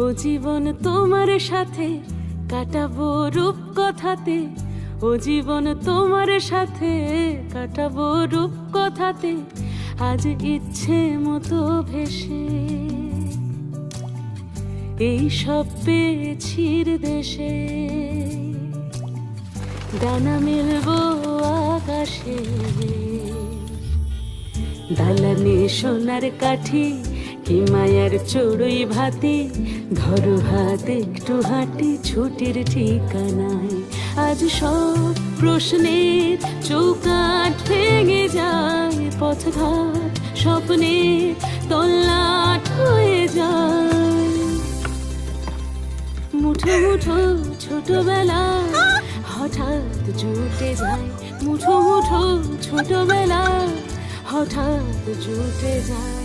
ও জীবন তোমার সাথে কাটাবো রূপ কথাতে, ও জীবন তোমার সাথে কাটাবো রূপ কথাতে, আজ ইচ্ছে মতো ভেসে এই সব পেয়েছি দেশে। ডানা মেলবো আকাশে, দালানে সোনার কাঠি, কি মায়ার চড়ুই ভাতি, ধরো হাত একটু হাঁটি ছুটির ঠিকানায়। আজ সব প্রশ্নের চৌকাঠ ভেঙে যায়, পথঘাট স্বপ্নে তল্লাট হয়ে যায়। মুঠো মুঠো ছোটবেলা হঠাৎ জুটে যায়, মুঠো মুঠো ছোটবেলা হঠাৎ জুটে যায়।